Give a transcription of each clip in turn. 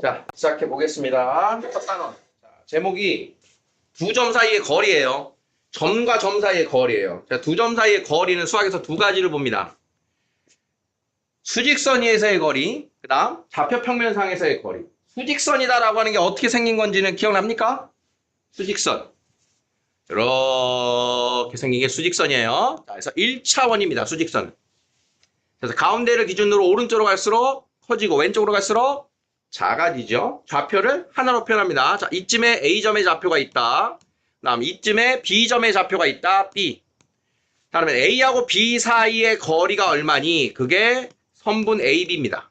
자, 시작해 보겠습니다. 첫 단원. 자, 제목이 두 점 사이의 거리예요. 점과 점 사이의 거리예요. 자, 두 점 사이의 거리는 수학에서 두 가지를 봅니다. 수직선 위에서의 거리, 그 다음 좌표평면상에서의 거리. 수직선이다라고 하는 게 어떻게 생긴 건지는 기억납니까? 수직선. 이렇게 생긴 게 수직선이에요. 자, 그래서 1차원입니다. 수직선. 그래서 가운데를 기준으로 오른쪽으로 갈수록 커지고 왼쪽으로 갈수록 작아지죠. 좌표를 하나로 표현합니다. 자, 이쯤에 A점의 좌표가 있다. 그 다음 이쯤에 B점의 좌표가 있다. B. 자, 그러면 A하고 B 사이의 거리가 얼마니? 그게 선분 AB입니다.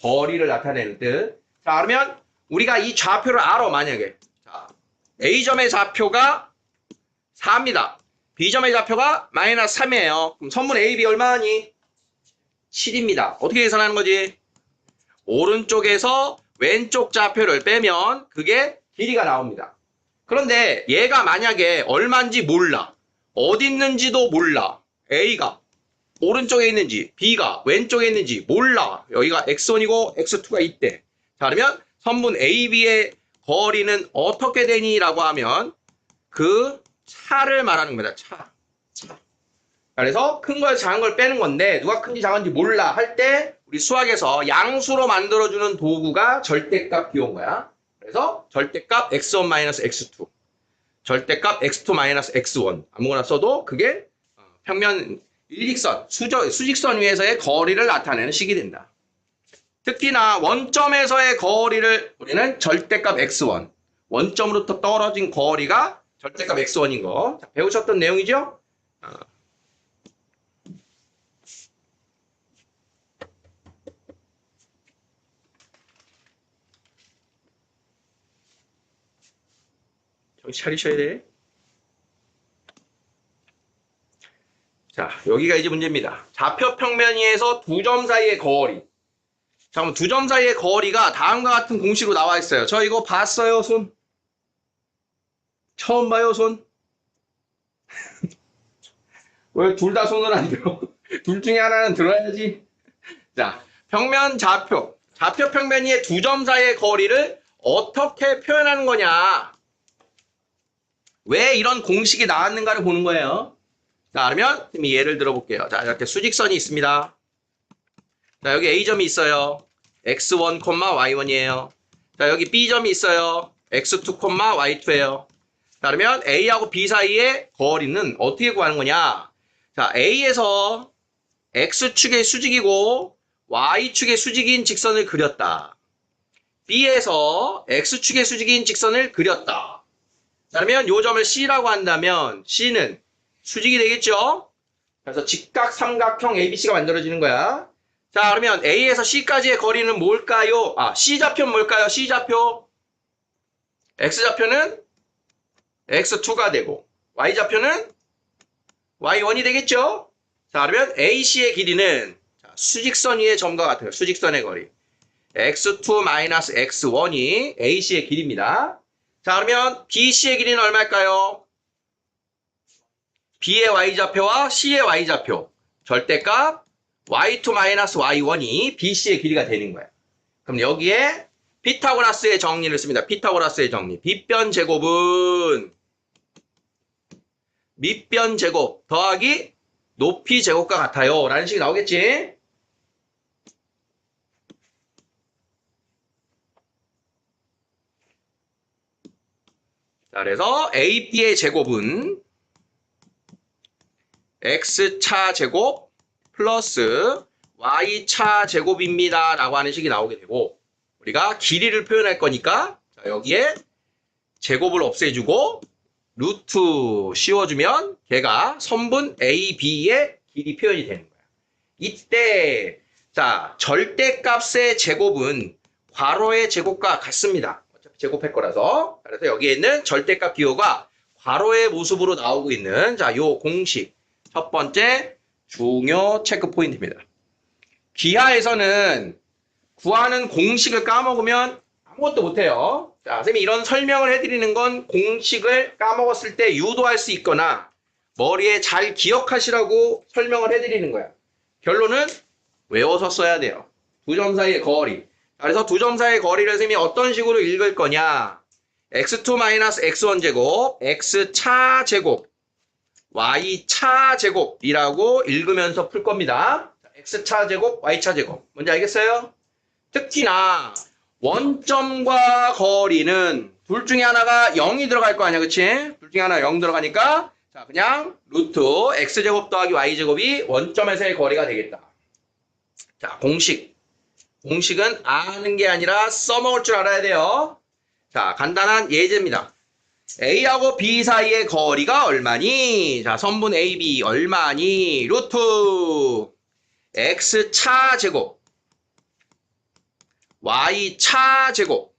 거리를 나타내는 뜻. 자, 그러면 우리가 이 좌표를 알아, 만약에. 자, A점의 좌표가 4입니다. B점의 좌표가 마이너스 3이에요. 그럼 선분 AB 얼마니? 7입니다. 어떻게 계산하는 거지? 오른쪽에서 왼쪽 좌표를 빼면 그게 길이가 나옵니다. 그런데 얘가 만약에 얼마인지 몰라. 어디 있는지도 몰라. A가 오른쪽에 있는지 B가 왼쪽에 있는지 몰라. 여기가 X1이고 X2가 있대. 자, 그러면 선분 AB의 거리는 어떻게 되니? 라고 하면 그 차를 말하는 겁니다. 차. 그래서 큰 걸 작은 걸 빼는 건데 누가 큰지 작은지 몰라 할 때 우리 수학에서 양수로 만들어주는 도구가 절대값 비온 거야. 그래서 절대값 x1-x2 절대값 x2-x1 아무거나 써도 그게 평면 일직선, 수직선 위에서의 거리를 나타내는 식이 된다. 특히나 원점에서의 거리를 우리는 절대값 x1 원점으로부터 떨어진 거리가 절대값 x1인 거 자, 배우셨던 내용이죠? 정신 차리셔야 돼. 자, 여기가 이제 문제입니다. 좌표 평면 위에서 두 점 사이의 거리. 자, 그럼 두 점 사이의 거리가 다음과 같은 공식으로 나와 있어요. 저 이거 봤어요, 손? 처음 봐요, 손? 왜 둘 다 손을 안 들어? 둘 중에 하나는 들어야지. 자, 평면 좌표. 좌표 평면 위에 두 점 사이의 거리를 어떻게 표현하는 거냐? 왜 이런 공식이 나왔는가를 보는 거예요. 자, 그러면 예를 들어볼게요. 자, 이렇게 수직선이 있습니다. 자, 여기 A점이 있어요. x1, y1이에요. 자, 여기 B점이 있어요. x2, y2예요. 자, 그러면 A하고 B 사이의 거리는 어떻게 구하는 거냐? 자, A에서 X축의 수직이고 Y축의 수직인 직선을 그렸다. B에서 X축의 수직인 직선을 그렸다. 자, 그러면 이 점을 C라고 한다면 C는 수직이 되겠죠? 그래서 직각삼각형 ABC가 만들어지는 거야. 자, 그러면 A에서 C까지의 거리는 뭘까요? 아, C좌표는 뭘까요? C좌표. X좌표는 X2가 되고 Y좌표는 Y1이 되겠죠? 자, 그러면 AC의 길이는 수직선 위의 점과 같아요. 수직선의 거리. X2-X1이 AC의 길이입니다. 자, 그러면 BC의 길이는 얼마일까요? B의 Y좌표와 C의 Y좌표. 절대값 Y2-Y1이 BC의 길이가 되는 거예요. 그럼 여기에 피타고라스의 정리를 씁니다. 피타고라스의 정리. 빗변 제곱은 밑변 제곱 더하기 높이 제곱과 같아요. 라는 식이 나오겠지? 자, 그래서 AB의 제곱은 X차 제곱 플러스 Y차 제곱입니다. 라고 하는 식이 나오게 되고 우리가 길이를 표현할 거니까 자, 여기에 제곱을 없애주고 루트 씌워주면 걔가 선분 AB의 길이 표현이 되는 거야. 이때 자 절대값의 제곱은 괄호의 제곱과 같습니다. 어차피 제곱할 거라서. 그래서 여기에 있는 절대값 기호가 괄호의 모습으로 나오고 있는 자 요 공식 첫 번째 중요 체크 포인트입니다. 기하에서는 구하는 공식을 까먹으면 아무것도 못해요. 자, 선생님이 이런 설명을 해드리는 건 공식을 까먹었을 때 유도할 수 있거나 머리에 잘 기억하시라고 설명을 해드리는 거야. 결론은 외워서 써야 돼요. 두 점 사이의 거리. 그래서 두 점 사이의 거리를 선생님이 어떤 식으로 읽을 거냐. x2 마이너스 x1 제곱, x차 제곱, y차 제곱이라고 읽으면서 풀 겁니다. x차 제곱, y차 제곱. 뭔지 알겠어요? 특히나 원점과 거리는 둘 중에 하나가 0이 들어갈 거 아니야, 그치? 둘 중에 하나 0 들어가니까 자 그냥 루트 x제곱 더하기 y제곱이 원점에서의 거리가 되겠다. 자 공식은 아는 게 아니라 써먹을 줄 알아야 돼요. 자 간단한 예제입니다. A하고 B 사이의 거리가 얼마니? 자 선분 AB 얼마니? 루트 x차 제곱 y차 제곱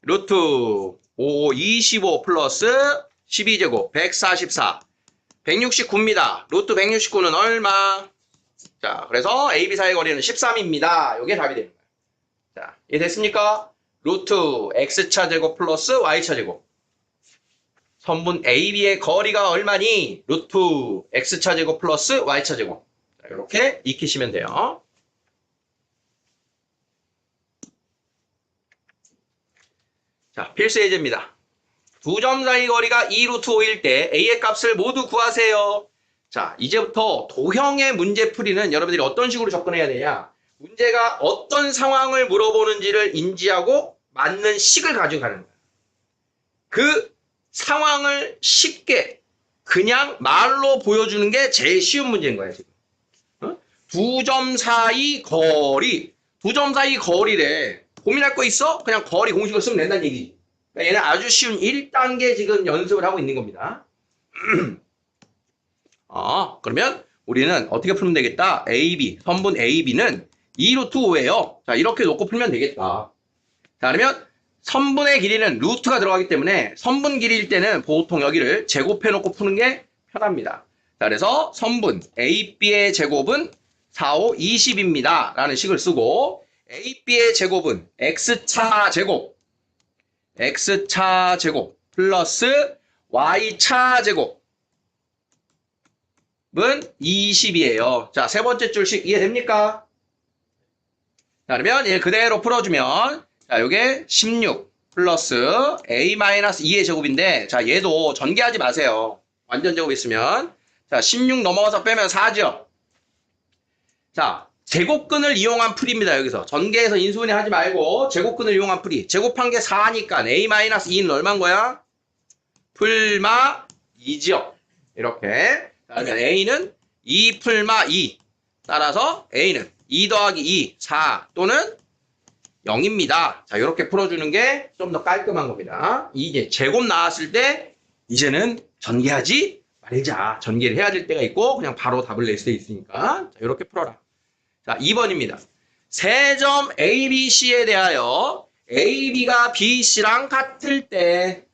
루트 25 플러스 12제곱 144 169입니다. 루트 169는 얼마? 자 그래서 AB 사이의 거리는 13입니다. 이게 답이 되는 거예요. 자 이해됐습니까? 루트 x차 제곱 플러스 y차 제곱 선분 AB의 거리가 얼마니? 루트 x차 제곱 플러스 y차 제곱. 자, 이렇게 익히시면 돼요. 자, 필수 예제입니다. 두 점 사이 거리가 2 루트 5일 때 A의 값을 모두 구하세요. 자, 이제부터 도형의 문제풀이는 여러분들이 어떤 식으로 접근해야 되냐? 문제가 어떤 상황을 물어보는지를 인지하고 맞는 식을 가지고 가는 거예요. 그 상황을 쉽게 그냥 말로 보여주는 게 제일 쉬운 문제인 거예요, 지금. 두 점 사이 거리. 두 점 사이 거리래. 고민할 거 있어? 그냥 거리 공식을 쓰면 된다는 얘기지. 그러니까 얘는 아주 쉬운 1단계 지금 연습을 하고 있는 겁니다. 그러면 우리는 어떻게 풀면 되겠다? AB, 선분 AB는 2 루트 5예요. 자, 이렇게 놓고 풀면 되겠다. 자, 그러면 선분의 길이는 루트가 들어가기 때문에 선분 길이일 때는 보통 여기를 제곱해 놓고 푸는 게 편합니다. 자, 그래서 선분 AB의 제곱은 4, 5, 20입니다. 라는 식을 쓰고 AB의 제곱은 X차 제곱 플러스 Y차 제곱은 20이에요. 자, 세 번째 줄씩 이해됩니까? 자, 그러면 얘 그대로 풀어주면 자, 요게 16 플러스 A-2의 제곱인데 자, 얘도 전개하지 마세요. 완전 제곱 있으면 자, 16 넘어가서 빼면 4죠. 자, 제곱근을 이용한 풀이입니다. 여기서 전개해서 인수분해 하지 말고 제곱근을 이용한 풀이. 제곱한 게 4니까 A-2는 얼마인 거야? 풀마 2죠. 이렇게. 자, 그러면 A는 2 풀마 2. 따라서 A는 2 더하기 2, 4 또는 0입니다. 자, 이렇게 풀어주는 게 좀 더 깔끔한 겁니다. 이제 제곱 나왔을 때 이제는 전개하지 말자. 전개를 해야 될 때가 있고 그냥 바로 답을 낼 수 있으니까 자, 이렇게 풀어라. 자, 2번입니다. 세 점 A, B, C에 대하여 A, B가 B, C랑 같을 때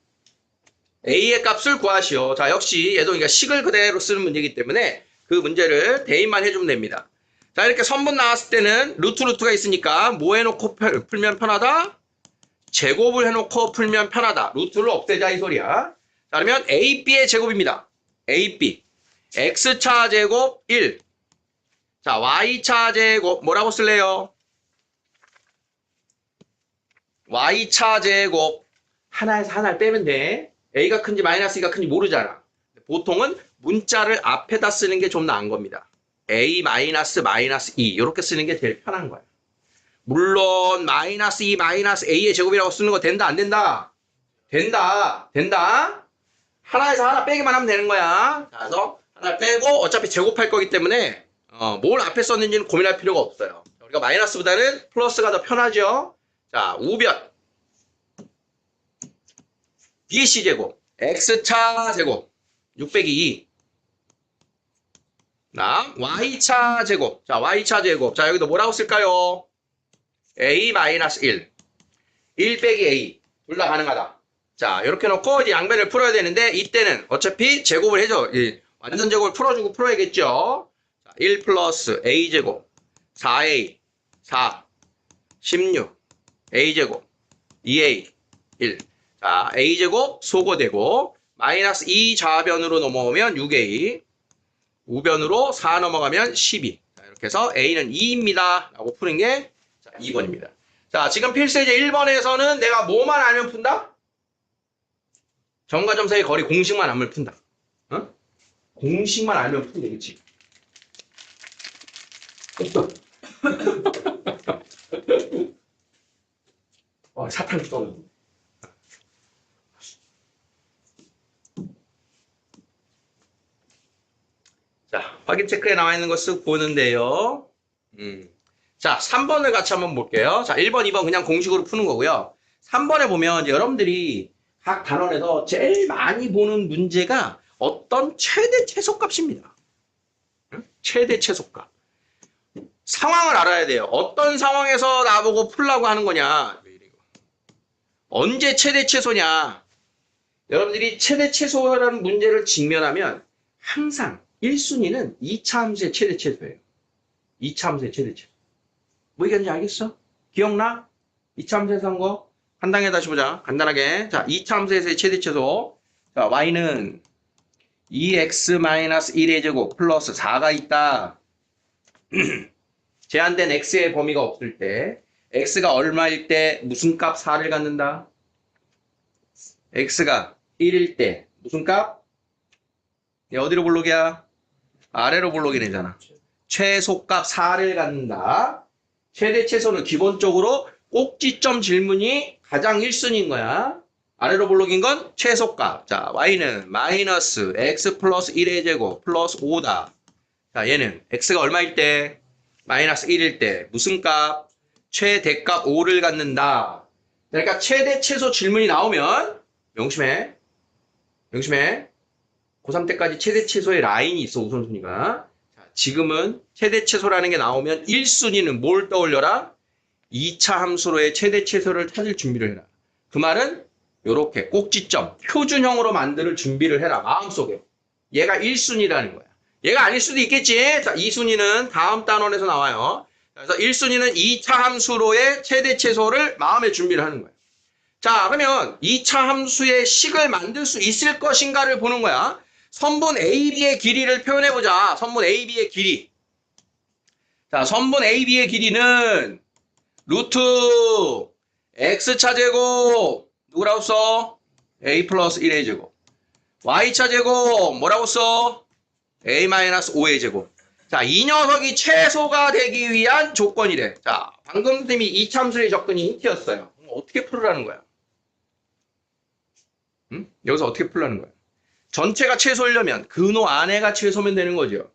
A의 값을 구하시오. 자, 역시 얘도 그러니까 식을 그대로 쓰는 문제이기 때문에 그 문제를 대입만 해주면 됩니다. 자, 이렇게 선분 나왔을 때는 루트가 있으니까 뭐 해놓고 풀면 편하다? 제곱을 해놓고 풀면 편하다. 루트를 없애자 이 소리야. 자, 그러면 AB의 제곱입니다. AB X차 제곱 1. 자, Y차 제곱 뭐라고 쓸래요? Y차 제곱 하나에서 하나를 빼면 돼. A가 큰지 마이너스 E가 큰지 모르잖아. 보통은 문자를 앞에다 쓰는 게 좀 나은 겁니다. A 마이너스 E 이렇게 쓰는 게 제일 편한 거야. 물론 마이너스 E 마이너스 A의 제곱이라고 쓰는 거 된다 안 된다? 된다. 하나에서 하나 빼기만 하면 되는 거야. 그래서 하나 빼고 어차피 제곱할 거기 때문에 뭘 앞에 썼는지는 고민할 필요가 없어요. 우리가 마이너스보다는 플러스가 더 편하죠. 자, 우변 BC 제곱 X차 제곱 6 빼기 2 Y차 제곱. 자, Y차 제곱. 자, 여기도 뭐라고 쓸까요? A 마이너스 1. 1 빼기 A. 둘 다 가능하다. 자, 이렇게 놓고 이제 양변을 풀어야 되는데 이때는 어차피 제곱을 해줘. 완전 제곱을 풀어주고 풀어야겠죠. 자, 1 플러스 A 제곱. 4A. 4. 16. A 제곱. 2A. 1. 자, A 제곱 소거되고 마이너스 2 좌변으로 넘어오면 6A. 우변으로 4 넘어가면 12. 자, 이렇게 해서 A는 2입니다. 라고 푸는 게 2번입니다. 자, 지금 필수예제 1번에서는 내가 뭐만 알면 푼다? 점과 점 사이의 거리 공식만 알면 푼다. 어? 공식만 알면 푼다, 그치? 사탕 쏘는. 자, 확인 체크에 나와 있는 거 쓱 보는데요. 자, 3번을 같이 한번 볼게요. 자, 1번, 2번 그냥 공식으로 푸는 거고요. 3번에 보면 이제 여러분들이 각 단원에서 제일 많이 보는 문제가 어떤 최대 최소값입니다. 최대 최소값. 상황을 알아야 돼요. 어떤 상황에서 나보고 풀라고 하는 거냐. 언제 최대 최소냐. 여러분들이 최대 최소라는 문제를 직면하면 항상 1순위는 2차 함수의 최대 최소예요. 2차 함수의 최대 최소. 뭐 얘기하는지 알겠어? 기억나? 2차 함수에서 한 거? 간단하게 다시 보자. 간단하게. 자, 2차 함수에서의 최대 최소. 자, y는 2x-1의 제곱 플러스 4가 있다. 제한된 x의 범위가 없을 때 x가 얼마일 때 무슨 값 4를 갖는다? x가 1일 때 무슨 값? 어디로 볼록이야? 아래로 볼록이 되잖아. 최소값 4를 갖는다. 최대 최소는 기본적으로 꼭지점 질문이 가장 1순위인 거야. 아래로 볼록인 건 최소값. 자, y는 마이너스 x 플러스 1의 제곱 플러스 5다. 자, 얘는 x가 얼마일 때? 마이너스 1일 때 무슨 값? 최대값 5를 갖는다. 그러니까 최대 최소 질문이 나오면 명심해. 명심해. 고3 때까지 최대 최소의 라인이 있어, 우선순위가. 자, 지금은 최대 최소라는 게 나오면 1순위는 뭘 떠올려라? 2차 함수로의 최대 최소를 찾을 준비를 해라. 그 말은 요렇게 꼭지점, 표준형으로 만들 준비를 해라. 마음속에. 얘가 1순위라는 거야. 얘가 아닐 수도 있겠지. 자, 2순위는 다음 단원에서 나와요. 그래서 1순위는 2차 함수로의 최대 최소를 마음의 준비를 하는 거야. 자, 그러면 2차 함수의 식을 만들 수 있을 것인가를 보는 거야. 선분 AB의 길이를 표현해보자. 선분 AB의 길이. 자, 선분 AB의 길이는 루트 X차 제곱 누구라고 써? A 플러스 1의 제곱. Y차 제곱 뭐라고 써? A 마이너스 5의 제곱. 자, 이 녀석이 최소가 되기 위한 조건이래. 자, 방금 선생님이 이참수의 접근이 힌트였어요. 어떻게 풀으라는 거야? 응? 여기서 어떻게 풀라는 거야? 전체가 최소이려면 근호 안에가 최소면 되는 거죠.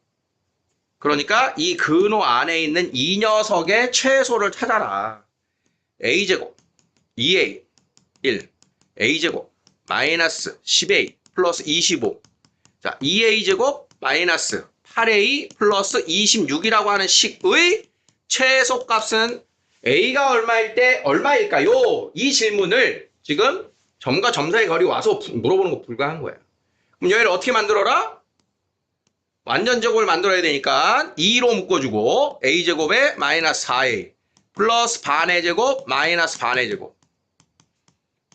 그러니까 이 근호 안에 있는 이 녀석의 최소를 찾아라. A제곱 2A 1 A제곱 마이너스 10A 플러스 25. 자, 2A제곱 마이너스 8A 플러스 26이라고 하는 식의 최소값은 A가 얼마일 때 얼마일까요? 이 질문을 지금 점과 점 사이의 거리 와서 물어보는 거 불가한 거예요. 그럼 여기를 어떻게 만들어라? 완전 제곱을 만들어야 되니까 2로 묶어주고 A제곱에 마이너스 4A 플러스 반의 제곱 마이너스 반의 제곱.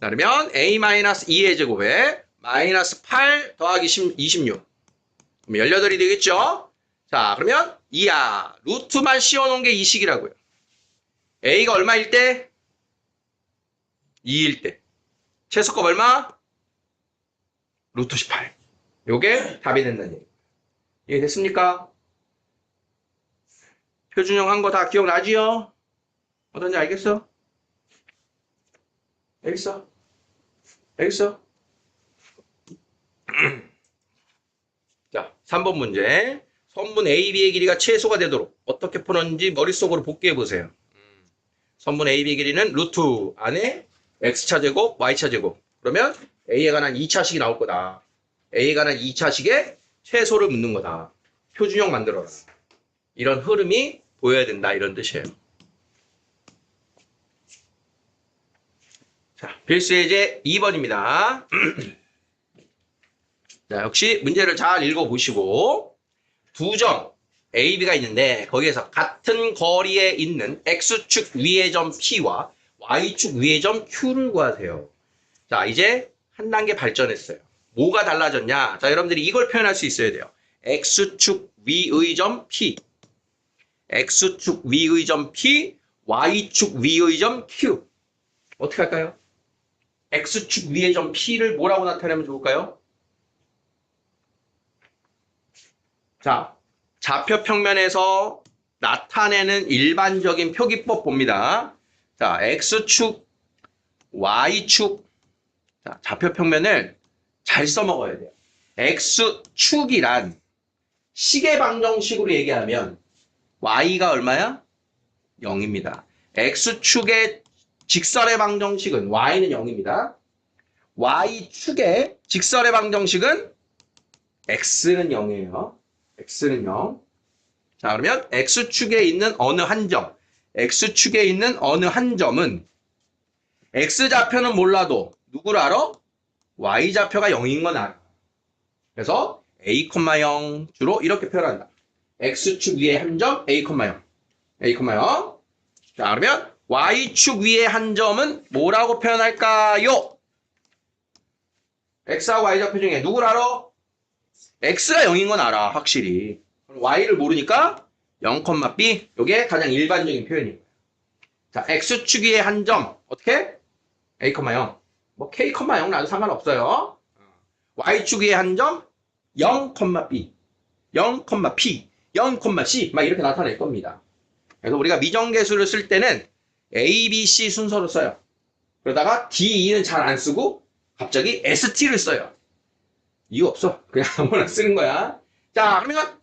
자, 그러면 A 마이너스 2의 제곱에 마이너스 8 더하기 26. 그럼 18이 되겠죠? 자, 그러면 이야 루트만 씌워놓은 게 이 식이라고요. A가 얼마일 때? 2일 때. 최소값 얼마? 루트 18. 요게 답이 된다는 얘기예요. 이해됐습니까? 표준형 한 거 다 기억나지요? 어떤지 알겠어? 알겠어? 알겠어? 자, 3번 문제. 선분 AB의 길이가 최소가 되도록 어떻게 푸는지 머릿속으로 복귀해 보세요. 선분 AB의 길이는 루트 안에 X차 제곱, Y차 제곱. 그러면 A에 관한 2차식이 나올 거다. A에 관한 2차식에 최소를 묻는 거다. 표준형 만들어라. 이런 흐름이 보여야 된다. 이런 뜻이에요. 자, 필수예제 2번입니다. 자, 역시 문제를 잘 읽어보시고 두 점 A, B가 있는데 거기에서 같은 거리에 있는 X축 위의 점 P와 Y축 위의 점 Q를 구하세요. 자, 이제 한 단계 발전했어요. 뭐가 달라졌냐? 자, 여러분들이 이걸 표현할 수 있어야 돼요. X축 위의 점 P, X축 위의 점 P, y축 위의 점 q. 어떻게 할까요? x축 위의 점 p를 뭐라고 나타내면 좋을까요? 자, 좌표 평면에서 나타내는 일반적인 표기법 봅니다. 자, x축, y축. 자, 좌표 평면을 잘 써먹어야 돼요. x축이란 시계 방정식으로 얘기하면 y가 얼마야? 0입니다. x축의 직선의 방정식은 y는 0입니다. y축의 직선의 방정식은 x는 0이에요. x는 0. 자, 그러면 x축에 있는 어느 한 점, x축에 있는 어느 한 점은 x좌표는 몰라도 누구를 알아? y좌표가 0인 건 알아. 그래서 a, 0 주로 이렇게 표현한다. x축 위에 한 점, a, 0. a, 0. 자, 그러면 y축 위에 한 점은 뭐라고 표현할까요? x하고 y좌표 중에 누구를 알아? x가 0인 건 알아, 확실히. y를 모르니까 0,b. 이게 가장 일반적인 표현입니다. 자, x축 위에 한 점, 어떻게? a, 0. 뭐 k, 0 나도 상관없어요. y축 위에 한 점, 0,b, 0,p, 0,c 막 이렇게 나타낼 겁니다. 그래서 우리가 미정계수를 쓸 때는 A, B, C 순서로 써요. 그러다가 D, E는 잘 안 쓰고 갑자기 ST를 써요. 이유 없어. 그냥 아무나 쓰는 거야. 자, 그러면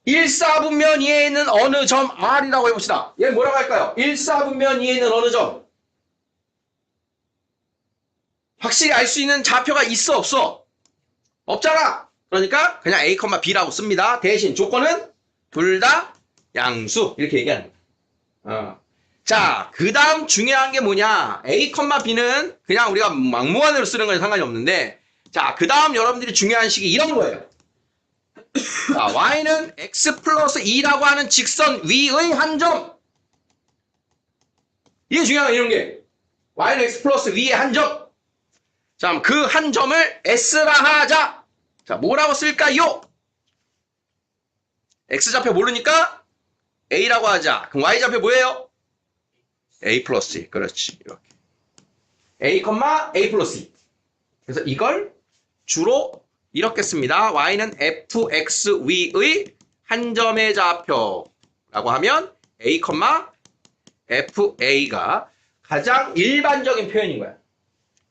1사분면 이에 있는 어느 점 R이라고 해봅시다. 얘 뭐라고 할까요? 1사분면 이에 있는 어느 점. 확실히 알 수 있는 좌표가 있어, 없어? 없잖아. 그러니까 그냥 A, B라고 씁니다. 대신 조건은 둘 다 양수. 이렇게 얘기하는 거야. 자, 그 다음 중요한 게 뭐냐? A, B는 그냥 우리가 막무가내로 쓰는 건 상관이 없는데, 자, 그 다음 여러분들이 중요한 식이 이런 거예요. 자, y는 x 플러스 2라고 하는 직선 위의 한 점. 이게 중요한 이런 게. y는 x 플러스 위의 한 점. 자, 그 한 점을 s라 하자. 자, 뭐라고 쓸까요? x좌표 모르니까 a라고 하자. 그럼 y좌표 뭐예요? a 플러스 2. 그렇지. 이렇게. a, a 플러스 2. 그래서 이걸 주로 이렇게 씁니다. y는 fx 위의 한 점의 좌표라고 하면 a, fa가 가장 일반적인 표현인 거야.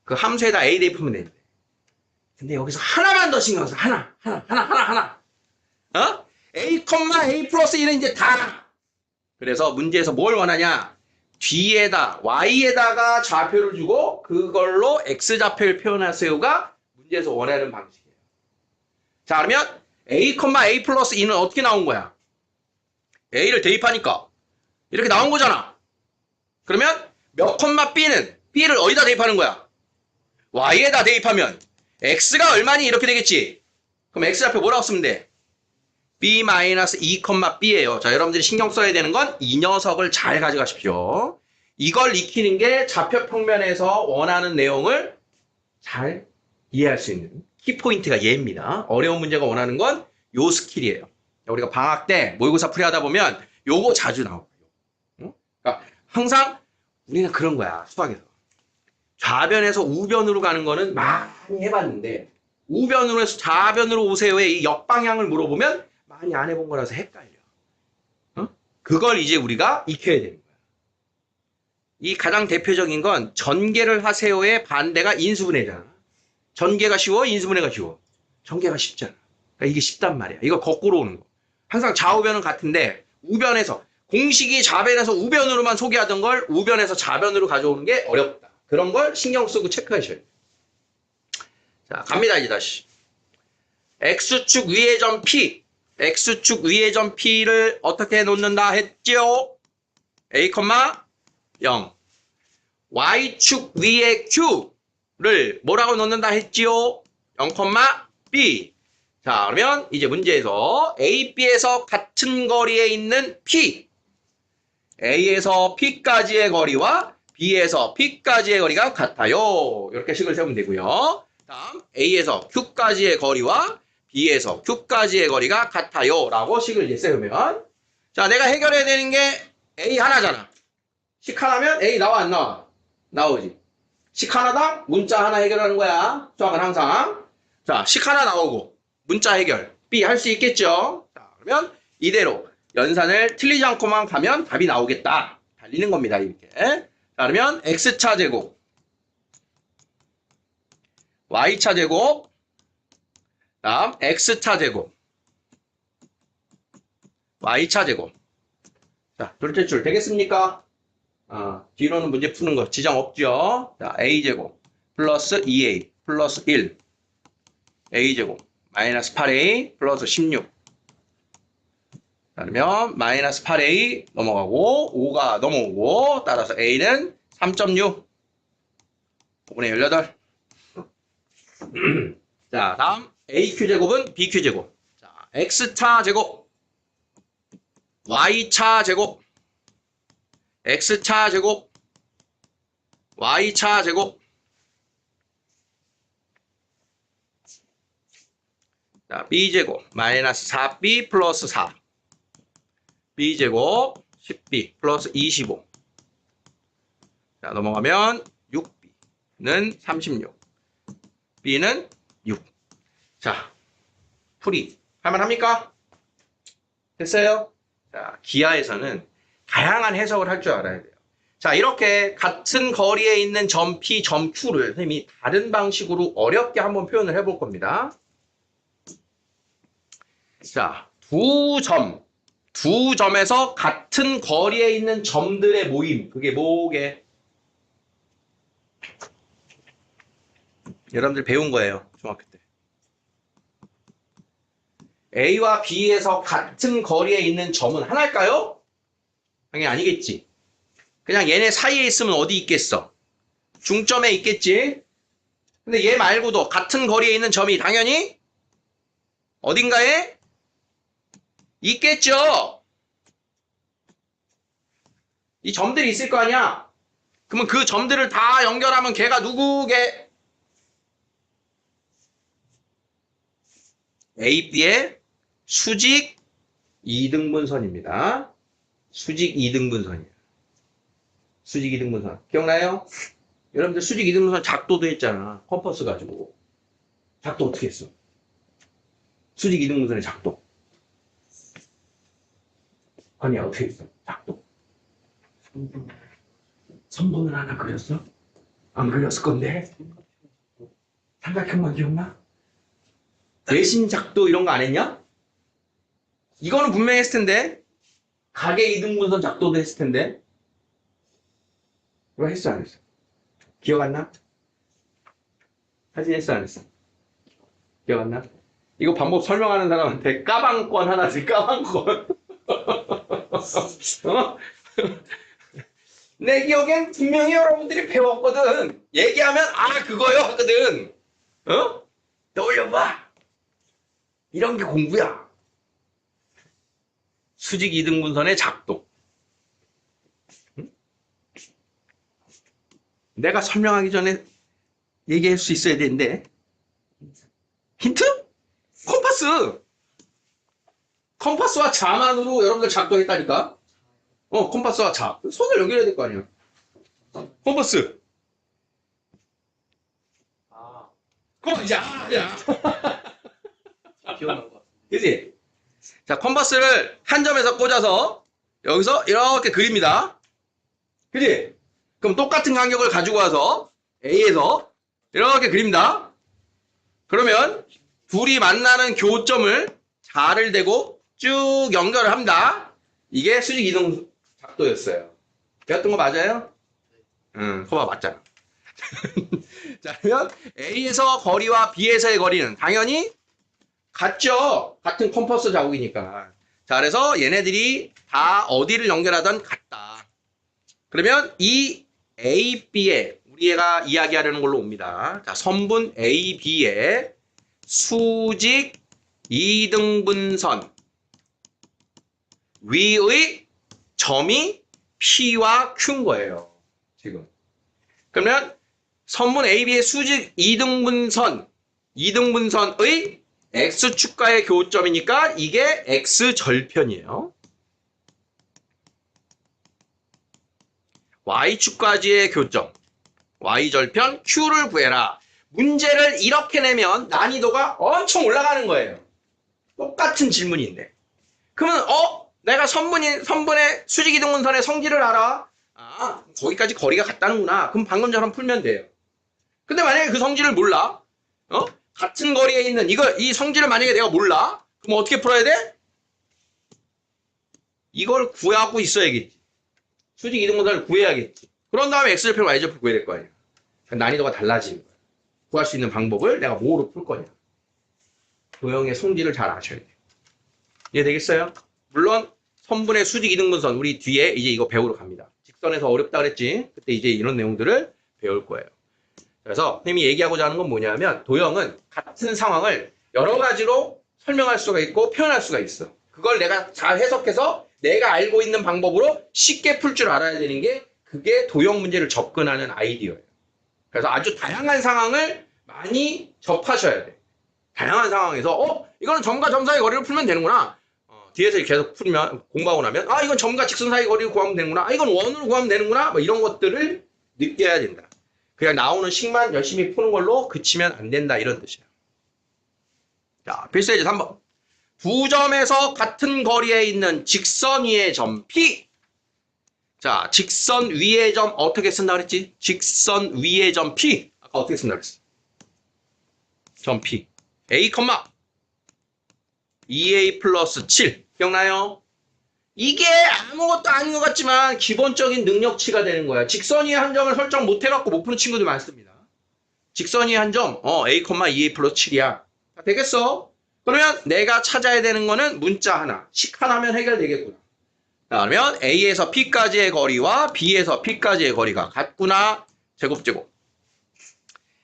그 함수에다 a 대입하면 되는데. 근데 여기서 하나만 더 신경 써. 하나. 어? a, a 플러스 1은 이제 다. 그래서 문제에서 뭘 원하냐? 뒤에다 y에다가 좌표를 주고 그걸로 x좌표를 표현하세요가 문제에서 원하는 방식이에요. 자, 그러면 a, a 플러스 2는 어떻게 나온 거야? a를 대입하니까 이렇게 나온 거잖아. 그러면 몇 b는 b를 어디다 대입하는 거야? y에다 대입하면 x가 얼마니? 이렇게 되겠지. 그럼 x좌표 뭐라고 쓰면 돼? b-2,b예요. 자, 여러분들이 신경 써야 되는 건 이 녀석을 잘 가져가십시오. 이걸 익히는 게 좌표 평면에서 원하는 내용을 잘 이해할 수 있는 키포인트가 얘입니다. 어려운 문제가 원하는 건 요 스킬이에요. 우리가 방학 때 모의고사 풀이하다 보면 요거 자주 나오고요. 그러니까 항상 우리는 그런 거야. 수학에서. 좌변에서 우변으로 가는 거는 많이 해봤는데 우변으로 해서 좌변으로 오세요의 이 역방향을 물어보면 많이 안 해본 거라서 헷갈려. 그걸 이제 우리가 익혀야 되는 거야. 이 가장 대표적인 건 전개를 하세요의 반대가 인수분해잖아. 전개가 쉬워? 인수분해가 쉬워? 전개가 쉽잖아. 그러니까 이게 쉽단 말이야. 이거 거꾸로 오는 거. 항상 좌우변은 같은데 우변에서 공식이 좌변에서 우변으로만 소개하던 걸 우변에서 좌변으로 가져오는 게 어렵다. 그런 걸 신경 쓰고 체크하셔야 돼요. 자, 갑니다. 이제 다시. x축 위의 점 P. x축 위의 점 P를 어떻게 놓는다 했죠? a, 0. y축 위의 Q를 뭐라고 놓는다 했지요? 0, B. 자, 그러면 이제 문제에서 A, B에서 같은 거리에 있는 P. A에서 P까지의 거리와 B에서 P까지의 거리가 같아요. 이렇게 식을 세우면 되고요. 다음 A에서 Q까지의 거리와 B에서 Q까지의 거리가 같아요. 라고 식을 이제 세우면 자, 내가 해결해야 되는 게 A 하나잖아. 식 하나면 A 나와 안 나와? 나오지. 식 하나당 문자 하나 해결하는 거야. 수학은 항상. 자, 식 하나 나오고 문자 해결. B 할 수 있겠죠? 자, 그러면 이대로 연산을 틀리지 않고만 가면 답이 나오겠다. 달리는 겁니다. 이렇게. 자, 그러면 X차 제곱, Y차 제곱, 다음 X차 제곱, Y차 제곱. 자, 둘째 줄 되겠습니까? 뒤로는 문제 푸는 거 지장 없죠? 자, A제곱 플러스 2A 플러스 1 A제곱 마이너스 8A 플러스 16. 그러면 마이너스 8A 넘어가고 5가 넘어오고 따라서 A는 3.6 5분의 18. 자, 다음 AQ제곱은 BQ제곱. 자, X차 제곱 Y차 제곱 X차 제곱 Y차 제곱. 자, B제곱 마이너스 4B 플러스 4 B제곱 10B 플러스 25. 자, 넘어가면 6B는 36 B는 6. 자, 풀이 할만합니까? 됐어요? 자, 기하에서는 다양한 해석을 할 줄 알아야 돼요. 자, 이렇게 같은 거리에 있는 점 P, 점 Q를 선생님이 다른 방식으로 어렵게 한번 표현을 해볼 겁니다. 자, 두 점에서 같은 거리에 있는 점들의 모임. 그게 뭐게? 여러분들 배운 거예요. 중학교 때. A와 B에서 같은 거리에 있는 점은 하나일까요? 당연히 아니겠지. 그냥 얘네 사이에 있으면 어디 있겠어? 중점에 있겠지. 근데 얘 말고도 같은 거리에 있는 점이 당연히 어딘가에 있겠죠. 이 점들이 있을 거 아니야. 그러면 그 점들을 다 연결하면 걔가 누구게? A, B의 수직 이등분선입니다. 수직 이등분선이에요. 수직 이등분선. 기억나요? 여러분들 수직 이등분선 작도도 했잖아. 컴퍼스 가지고. 작도 어떻게 했어? 수직 이등분선의 작도. 아니야, 어떻게 했어? 작도. 선분을 하나 그렸어? 안 그렸을 건데? 삼각형만 기억나? 외심 작도 이런 거 안 했냐? 이거는 분명히 했을 텐데. 가계 이등분선 작도도 했을 텐데. 이거 했어 안 했어? 기억 안 나? 사진 했어 안 했어? 기억 안 나? 이거 방법 설명하는 사람한테 까방권 하나 지 까방권. 어? 내 기억엔 분명히 여러분들이 배웠거든. 얘기하면 그거요 하거든. 어? 떠올려봐. 이런 게 공부야. 수직 이등분선의 작도. 응? 내가 설명하기 전에 얘기할 수 있어야 되는데. 힌트? 컴파스. 컴파스와 자만으로 여러분들 작도했다니까. 컴파스와 자. 손을 연결해야 될 거 아니야. 컴파스. 컴파스. 야. 기억난 것 같아. 그치? 자, 컴파스를 한 점에서 꽂아서 여기서 이렇게 그립니다. 그치? 그럼 똑같은 간격을 가지고 와서 A에서 이렇게 그립니다. 그러면 둘이 만나는 교점을 자를 대고 쭉 연결을 합니다. 이게 수직 이동 작도였어요. 배웠던 거 맞아요? 응, 그거 맞잖아. 자, 그러면 A에서 거리와 B에서의 거리는 당연히 같죠? 같은 컴퍼스 자국이니까. 자, 그래서 얘네들이 다 어디를 연결하든 같다. 그러면 이 A, B에 우리 애가 이야기하려는 걸로 옵니다. 자, 선분 A, B의 수직 이등분선 위의 점이 P와 Q인 거예요. 지금. 그러면 선분 A, B의 수직 이등분선의 X축과의 교점이니까 이게 X절편이에요. y축까지의 교점. y절편 q를 구해라. 문제를 이렇게 내면 난이도가 엄청 올라가는 거예요. 똑같은 질문인데. 그러면 내가 선분의 수직이동문선의 성질을 알아. 아, 거기까지 거리가 같다는구나. 그럼 방금처럼 풀면 돼요. 근데 만약에 그 성질을 몰라. 같은 거리에 있는 이 성질을 만약에 내가 몰라. 그럼 어떻게 풀어야 돼? 이걸 구하고 있어야겠지. 수직이동문선을 구해야겠지. 그런 다음에 x절편, y절편 구해야 될 거 아니야. 난이도가 달라지는 거야. 구할 수 있는 방법을 내가 뭐로 풀 거냐. 도형의 성질을 잘 아셔야 돼요. 이해되겠어요? 물론 선분의 수직 이등분선 우리 뒤에 이제 이거 배우러 갑니다. 직선에서 어렵다 그랬지? 그때 이제 이런 내용들을 배울 거예요. 그래서 선생님이 얘기하고자 하는 건 뭐냐면 도형은 같은 상황을 여러 가지로 설명할 수가 있고 표현할 수가 있어. 그걸 내가 잘 해석해서 내가 알고 있는 방법으로 쉽게 풀 줄 알아야 되는 게 그게 도형 문제를 접근하는 아이디어예요. 그래서 아주 다양한 상황을 많이 접하셔야 돼. 다양한 상황에서 이거는 점과 점 사이 거리를 풀면 되는구나. 뒤에서 계속 풀면 공부하고 나면 이건 점과 직선 사이 거리를 구하면 되는구나. 이건 원으로 구하면 되는구나. 뭐 이런 것들을 느껴야 된다. 그냥 나오는 식만 열심히 푸는 걸로 그치면 안 된다. 이런 뜻이에요. 자, 필수예제 3번. 두 점에서 같은 거리에 있는 직선 위의 점 P. 자, 직선 위의 점 어떻게 쓴다 그랬지? 직선 위의 점 P. 아까 어떻게 쓴다 그랬어? 점 P. A, 2A 플러스 7. 기억나요? 이게 아무것도 아닌 것 같지만 기본적인 능력치가 되는 거야. 직선 위의 한 점을 설정 못 해갖고 못 푸는 친구들 많습니다. 직선 위의 한 점, A, 2A 플러스 7이야. 되겠어? 그러면 내가 찾아야 되는 거는 문자 하나. 식 하나면 해결되겠구나. 그러면 A에서 P까지의 거리와 B에서 P까지의 거리가 같구나. 제곱.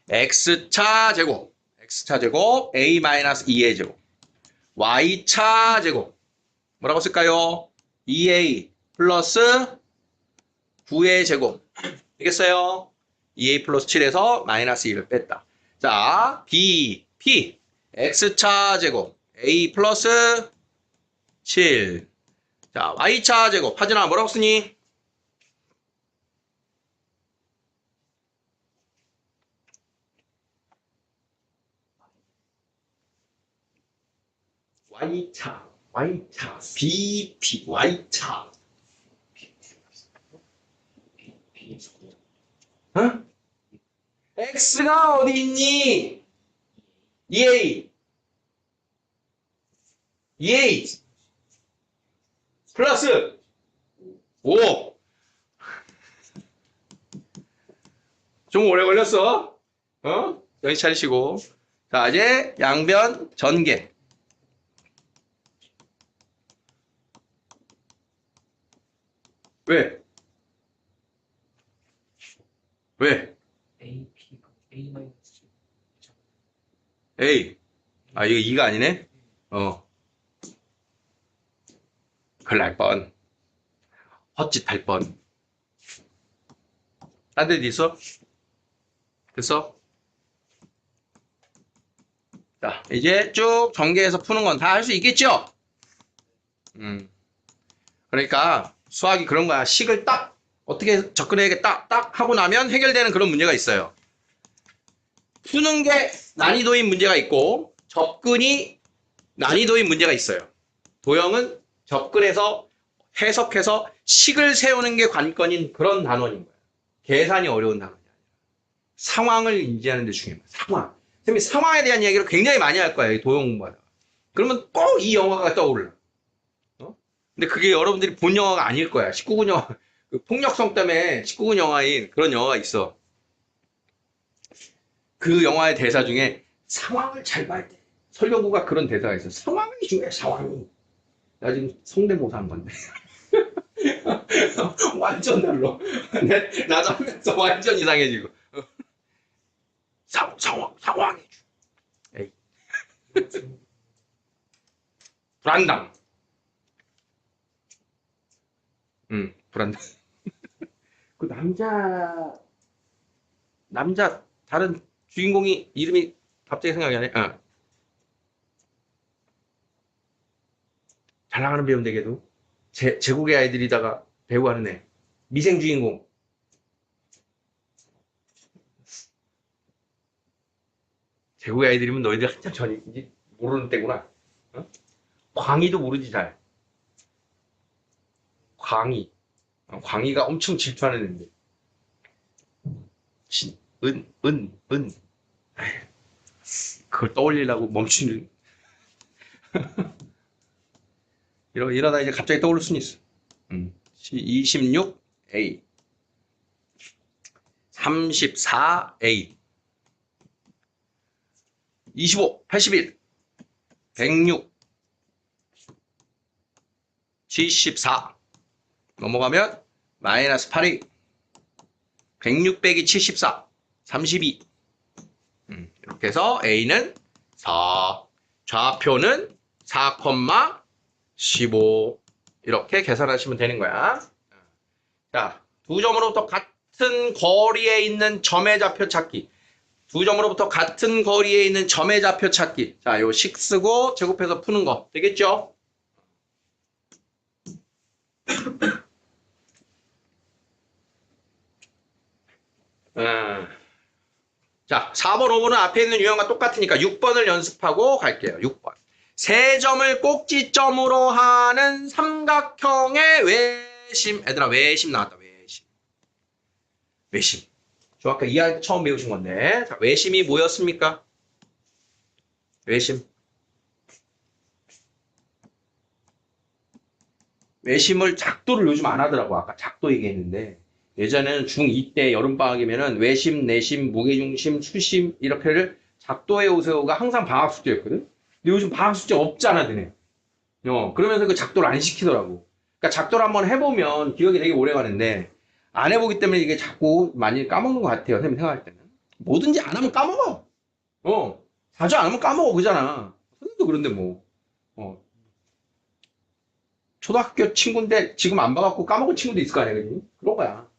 X차 제곱. A-2의 제곱. Y차 제곱. 뭐라고 쓸까요? 2A 플러스 9의 제곱. 되겠어요? 2A 플러스 7에서 마이너스 2를 뺐다. 자, B, P. X차 제곱. A 플러스 7. 자, Y차 제곱. 하진아, 뭐라고 쓰니? Y차, BP, Y차. 어? X가 어디 있니? 2A. 플러스 5. 좀 오래 걸렸어. 여기 차리시고. 자, 이제 양변 전개. 왜? A. 이거 2가 아니네? 큰일 날 뻔. 헛짓 할 뻔. 딴 데도 있어? 됐어? 자, 이제 쭉 전개해서 푸는 건 다 할 수 있겠죠? 그러니까 수학이 그런 거야. 식을 딱 어떻게 접근해야겠다 딱 하고 나면 해결되는 그런 문제가 있어요. 푸는 게 난이도인 문제가 있고 접근이 난이도인 문제가 있어요. 도형은 접근해서 해석해서 식을 세우는 게 관건인 그런 단원인 거예요. 계산이 어려운 단원이 아니라. 상황을 인지하는 데 중요합니다. 상황. 선생님이 상황에 대한 이야기를 굉장히 많이 할 거예요. 도형 공부하다가. 그러면 꼭 이 영화가 떠오르나. 근데 그게 여러분들이 본 영화가 아닐 거야. 19금 영화. 그 폭력성 때문에 19금 영화인 그런 영화가 있어. 그 영화의 대사 중에 상황을 잘 봐야 돼. 설경구가 그런 대사가 있어. 상황이 중요해, 상황이. 나 지금 성대모사 한 건데. 완전 달라. 나도 하면서 완전 이상해지고. 상황이 중요해. 에이. 불안당. 불안당. 그 남자 다른 주인공이 이름이 갑자기 생각이 안 나. 잘 나가는 배우인데도 제국의 아이들이다가 배우하는 애. 미생 주인공. 대구의 아이들이면 너희들 한참 전이지 모르는 때구나. 어? 광희도 모르지 잘. 광희. 광희가 엄청 질투하는 애인데. 은. 그걸 떠올리려고 멈추는. 이러다 이제 갑자기 떠오를 수는 있어. 26A. 34A. 25, 81, 106, 74. 넘어가면 마이너스 8이 106 빼기 74, 32. 이렇게 해서 A는 4, 좌표는 4,15 이렇게 계산하시면 되는 거야. 자, 두 점으로부터 같은 거리에 있는 점의 좌표 찾기. 두 점으로부터 같은 거리에 있는 점의 좌표 찾기. 자, 요 식 쓰고 제곱해서 푸는 거 되겠죠? 자, 4번, 5번은 앞에 있는 유형과 똑같으니까 6번을 연습하고 갈게요. 6번. 세 점을 꼭지점으로 하는 삼각형의 외심. 얘들아, 외심 나왔다. 외심. 저 아까 이할 처음 배우신 건데. 자, 외심이 뭐였습니까? 외심을 작도를 요즘 안 하더라고. 아까 작도 얘기했는데. 예전에는 중2 때 여름방학이면은 외심, 내심, 무게중심, 수심 이렇게를 작도해 오세요가 항상 방학 숙제였거든. 근데 요즘 방학 숙제 없잖아, 드네. 그러면서 그 작도를 안 시키더라고. 그러니까 작도를 한번 해보면 기억이 되게 오래 가는데 안 해보기 때문에 이게 자꾸 많이 까먹는 것 같아요. 선생님 생각할 때는. 뭐든지 안 하면 까먹어. 자주 안 하면 까먹어. 그잖아. 선생님도 그런데 뭐. 초등학교 친구인데 지금 안 봐갖고 까먹은 친구도 있을 거 아니야. 그지? 그런 거야.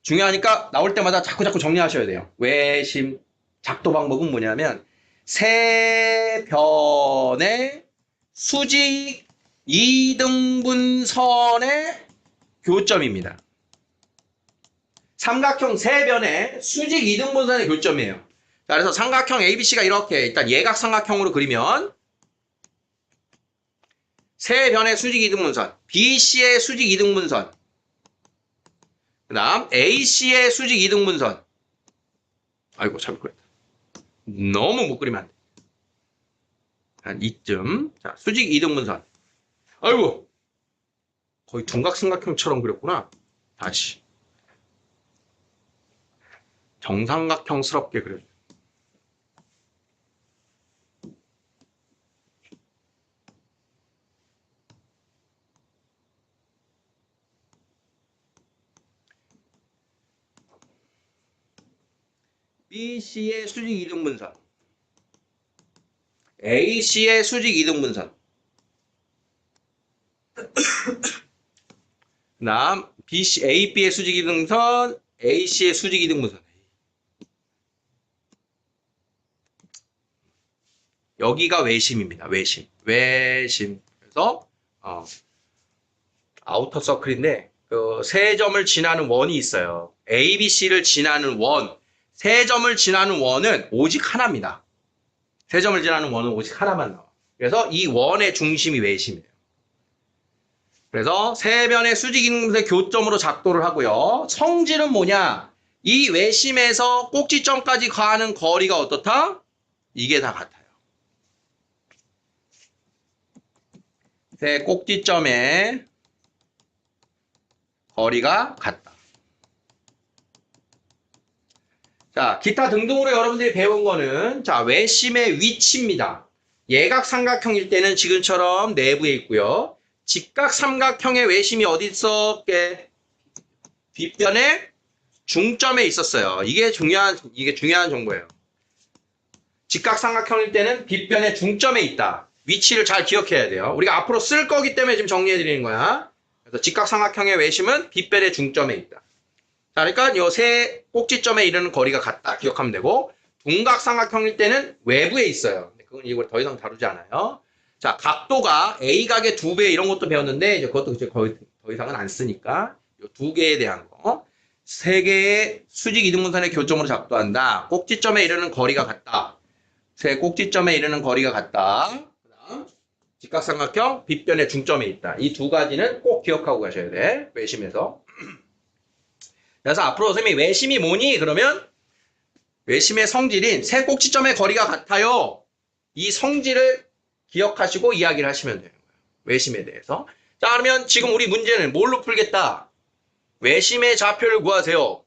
중요하니까 나올 때마다 자꾸 정리하셔야 돼요. 외심. 작도 방법은 뭐냐면 세 변의 수직 이등분선의 교점입니다. 삼각형 세 변의 수직 이등분선의 교점이에요. 자, 그래서 삼각형 ABC가 이렇게 일단 예각삼각형으로 그리면 세 변의 수직 이등분선, BC의 수직 이등분선, 그 다음 AC의 수직 이등분선. 아이고, 잘못 그랬다. 너무 못 그리면 안 돼. 한 이쯤. 자, 수직 이등분선. 아이고, 거의 둔각삼각형처럼 그렸구나. 다시. 정삼각형스럽게 그려줘. BC의 수직 이등분선, AC의 수직 이등분선, 그 다음 AB의 수직 이등분선, AC의 수직 이등분선. 여기가 외심입니다. 외심. 그래서 아우터 서클인데 그 세 점을 지나는 원이 있어요. ABC를 지나는 원. 세 점을 지나는 원은 오직 하나입니다. 세 점을 지나는 원은 오직 하나만 나와. 그래서 이 원의 중심이 외심이에요. 그래서 세 변의 수직 이등분선의 교점으로 작도를 하고요. 성질은 뭐냐? 이 외심에서 꼭지점까지 가는 거리가 어떻다? 이게 다 같아요. 세 꼭지점의 거리가 같다. 자, 기타 등등으로 여러분들이 배운 거는 자, 외심의 위치입니다. 예각삼각형일 때는 지금처럼 내부에 있고요. 직각삼각형의 외심이 어디 있었게? 뒷변의 중점에 있었어요. 이게 중요한 정보예요. 직각삼각형일 때는 뒷변의 중점에 있다. 위치를 잘 기억해야 돼요. 우리가 앞으로 쓸 거기 때문에 지금 정리해 드리는 거야. 그래서 직각삼각형의 외심은 빗변의 중점에 있다. 자, 그러니까 요 세 꼭지점에 이르는 거리가 같다. 기억하면 되고, 둔각삼각형일 때는 외부에 있어요. 그건 이걸 더 이상 다루지 않아요. 자, 각도가 A각의 2배 이런 것도 배웠는데 이제 그것도 이제 거의 더 이상은 안 쓰니까 요 두 개에 대한 거. 세 개의 수직 이등분선의 교점으로 작도한다. 꼭지점에 이르는 거리가 같다. 세 꼭지점에 이르는 거리가 같다. 그다음 직각삼각형 빗변의 중점에 있다. 이 두 가지는 꼭 기억하고 가셔야 돼. 외심에서. 그래서 앞으로 선생님이 외심이 뭐니? 그러면 외심의 성질인 세 꼭지점의 거리가 같아요. 이 성질을 기억하시고 이야기를 하시면 되는 거예요. 외심에 대해서. 자, 그러면 지금 우리 문제는 뭘로 풀겠다? 외심의 좌표를 구하세요.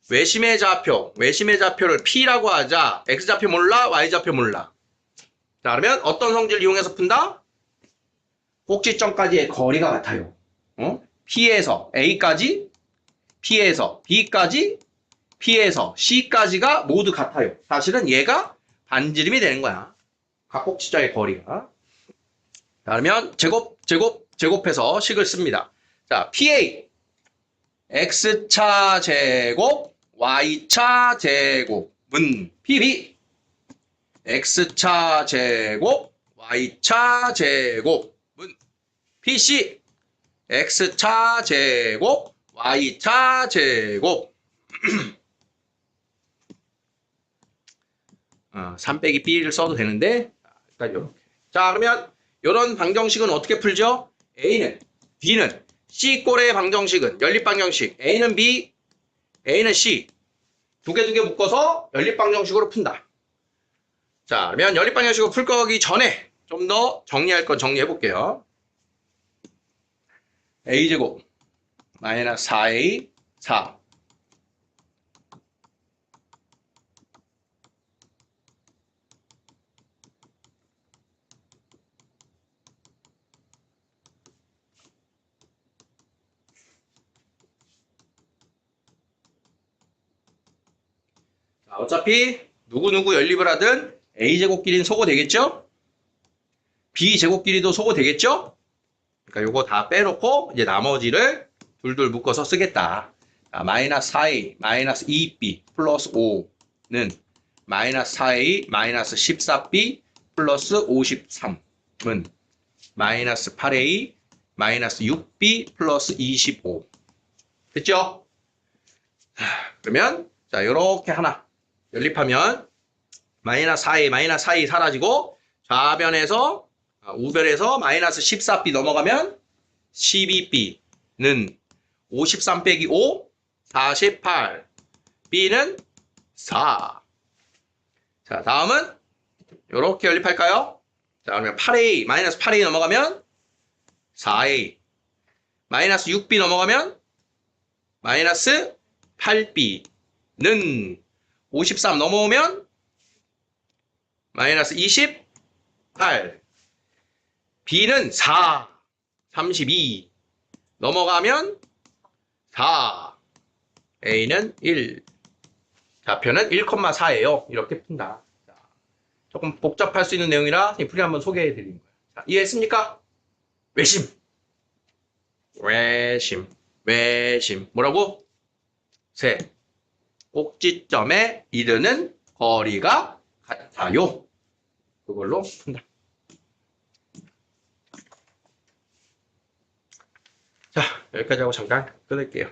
외심의 좌표를 P라고 하자. X좌표 몰라? Y좌표 몰라? 자, 그러면 어떤 성질을 이용해서 푼다? 꼭지점까지의 거리가 같아요. P에서 A까지, P에서 B까지, P에서 C까지가 모두 같아요. 사실은 얘가 반지름이 되는 거야. 각 꼭지점의 거리가. 자, 그러면 제곱해서 식을 씁니다. 자, PA X차 제곱 Y차 제곱은 PB X차 제곱 Y차 제곱은 PC X차 제곱 Y차 제곱 3 빼기 B를 써도 되는데 일단 이렇게. 자, 그러면 이런 방정식은 어떻게 풀죠? A는 B는 C꼴의 방정식은 연립방정식 A는 B, A는 C 두 개 묶어서 연립방정식으로 푼다. 자, 그러면 연립방정식으로 풀 거기 전에 좀 더 정리할 건 정리해 볼게요. A제곱 마이너스 4A 4 자, 어차피 누구 연립을 하든 A제곱끼리는 소거 되겠죠? B제곱끼리도 소거 되겠죠? 그러니까 요거 다 빼놓고 이제 나머지를 둘둘 묶어서 쓰겠다. 자, 마이너스 4A 마이너스 2B 플러스 5는 마이너스 4A 마이너스 14B 플러스 53은 마이너스 8A 마이너스 6B 플러스 25 됐죠? 그러면 자 요렇게 하나 연립하면 마이너스 4A 사라지고 좌변에서 우변에서 마이너스 14B 넘어가면 12B는 53 빼기 5 48 B는 4. 자, 다음은 이렇게 연립할까요? 자, 그러면 8A 마이너스 8A 넘어가면 4A 마이너스 6B 넘어가면 마이너스 8B는 53 넘어오면 마이너스 28 B는 4 32 넘어가면 4 A는 1 좌표는 1,4예요. 이렇게 푼다. 자, 조금 복잡할 수 있는 내용이라 풀이 한번 소개해 드린 거예요. 자, 이해했습니까? 외심 뭐라고? 세 꼭지점에 이르는 거리가 같아요. 그걸로 푼다. 자, 여기까지 하고 잠깐 끊을게요.